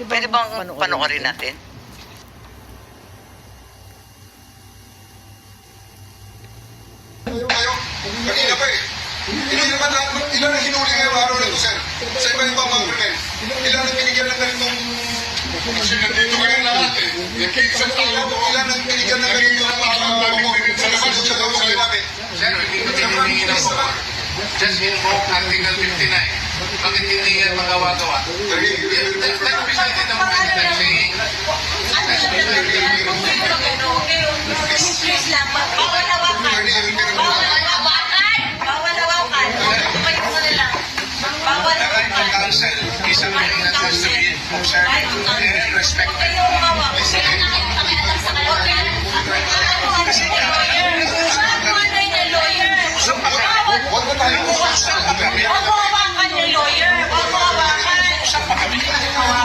Pwede bang panoorin natin? Kayo, kanina pa eh. Hindi naman lahat, ilan ang hinuli ngayong araw na ito, sir? Sa iba-ibang mga krimen. Ilan ang binigyan ng ganitong... Kasi nandito kayo lahat eh. Isang tao, ilan ang binigyan ng ganitong sa labas sa labas sa labas. Sir, hindi ko tinihingi ng bukod. Just invoke Article 59. Bakit hindi yan magawa-gawa? Let's present it ang mga saying. Bawal hawakan. Bawal hawakan. Tumayo mo na lang. Bawal Right hawakan. to counsel. Isang Right to na counsel. sabihin, sir, Right to counsel. respect. Huwag kayong hawak.